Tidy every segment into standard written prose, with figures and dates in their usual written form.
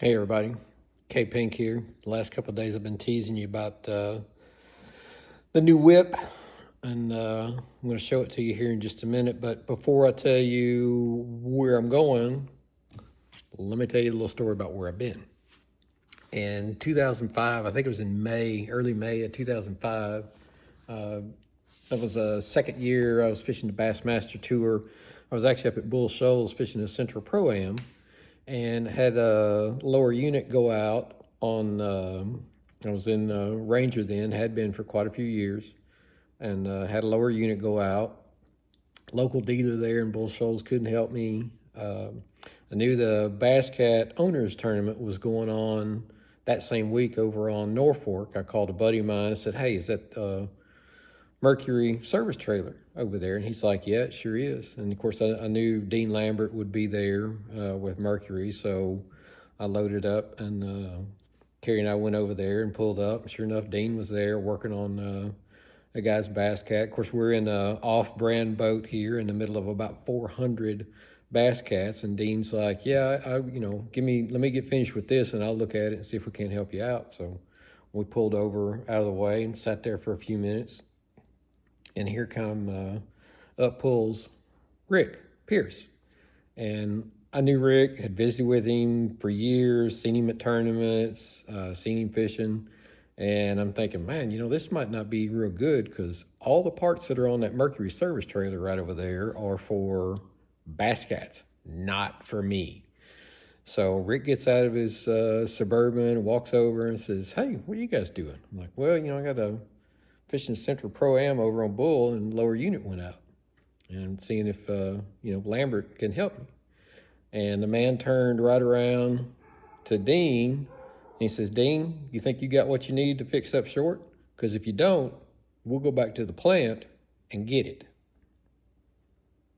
Hey everybody, K Pink here. The last couple of days I've been teasing you about the new whip, and I'm going to show it to you here in just a minute. But before I tell you where I'm going, let me tell you a little story about where I've been. In 2005, I think it was in May, early May of 2005, that was a second year I was fishing the Bassmaster Tour. I was actually up at Bull Shoals fishing the Central Pro-Am, and had a lower unit go out on, I was in Ranger then, had been for quite a few years, and had a lower unit go out. Local dealer there in Bull Shoals couldn't help me. I knew the Bass Cat Owners Tournament was going on that same week over on Norfolk. I called a buddy of mine and said, hey, is that Mercury service trailer over there? And he's like, yeah, it sure is. And of course, I knew Dean Lambert would be there with Mercury. So I loaded up, and Carrie and I went over there and pulled up. Sure enough, Dean was there working on a guy's Bass Cat. Of course, we're in an off-brand boat here in the middle of about 400 Bass Cats. And Dean's like, yeah, let me get finished with this and I'll look at it and see if we can't help you out. So we pulled over out of the way and sat there for a few minutes. And here up pulls Rick Pierce. And I knew Rick, had visited with him for years, seen him at tournaments, seen him fishing. And I'm thinking, man, this might not be real good, because all the parts that are on that Mercury service trailer right over there are for Bass Cats, not for me. So Rick gets out of his Suburban, walks over and says, hey, what are you guys doing? I'm like, well, I got a fishing Central Pro-Am over on Bull, and lower unit went out, and I'm seeing if Lambert can help me. And the man turned right around to Dean, and he says, Dean, you think you got what you need to fix up short? Because if you don't, we'll go back to the plant and get it.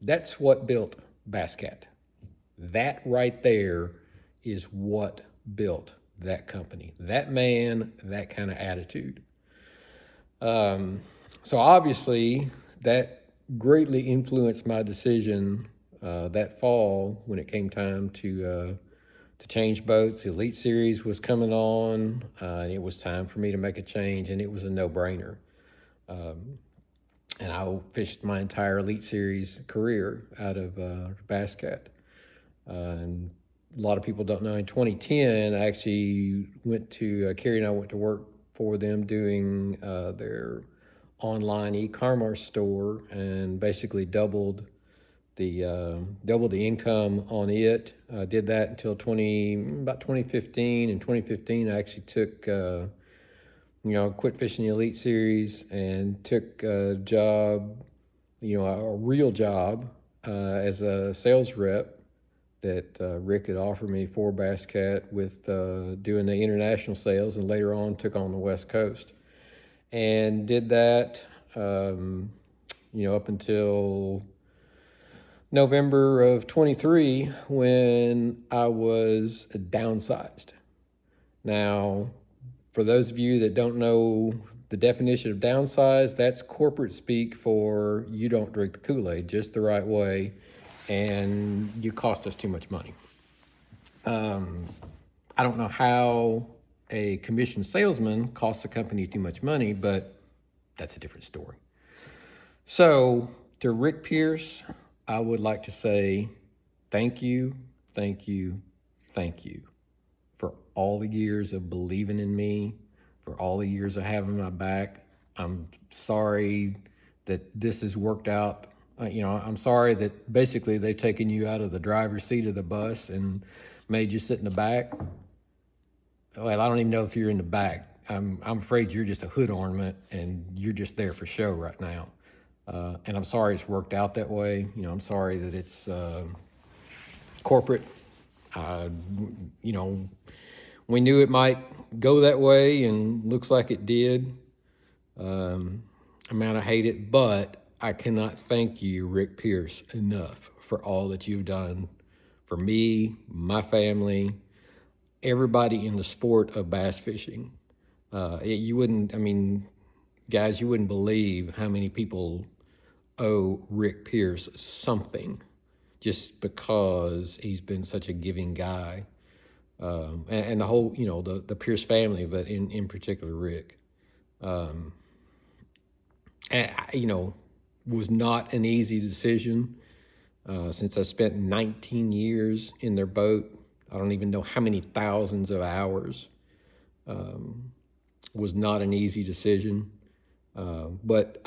That's what built Bass Cat. That right there is what built that company. That man, that kind of attitude. So obviously that greatly influenced my decision that fall when it came time to change boats. The Elite Series was coming on, and it was time for me to make a change, and it was a no-brainer. And I fished my entire Elite Series career out of Bass Cat. And a lot of people don't know, in 2010, I actually Carrie and I went to work for them doing their online e-commerce store, and basically doubled the income on it. I did that until about 2015. In 2015, I actually took quit fishing the Elite Series and took a job, a real job as a sales rep that Rick had offered me for Bass Cat, with doing the international sales, and later on took on the West Coast. And did that, up until November of 23, when I was downsized. Now, for those of you that don't know the definition of downsize, that's corporate speak for you don't drink the Kool-Aid just the right way, and you cost us too much money. I don't know how a commissioned salesman costs a company too much money, but that's a different story. So to Rick Pierce, I would like to say thank you, thank you, thank you for all the years of believing in me, for all the years of having my back. I'm sorry that this has worked out. I'm sorry that basically they've taken you out of the driver's seat of the bus and made you sit in the back. Well, I don't even know if you're in the back. I'm afraid you're just a hood ornament, and you're just there for show right now. And I'm sorry it's worked out that way. I'm sorry that it's corporate. We knew it might go that way, and looks like it did. I hate it, but I cannot thank you, Rick Pierce, enough for all that you've done for me, my family, everybody in the sport of bass fishing. Guys, you wouldn't believe how many people owe Rick Pierce something just because he's been such a giving guy. and the whole, the Pierce family, but in particular Rick. And was not an easy decision. Since I spent 19 years in their boat, I don't even know how many thousands of hours. Was not an easy decision. But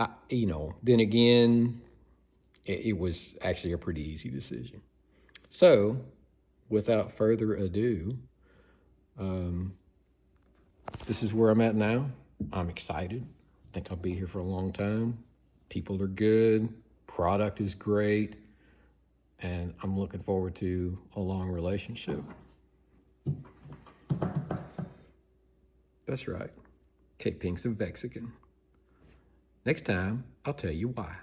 then again, it was actually a pretty easy decision. So, without further ado, this is where I'm at now. I'm excited. I think I'll be here for a long time. People are good. Product is great. And I'm looking forward to a long relationship. That's right. Kate Pink's a Mexican. Next time, I'll tell you why.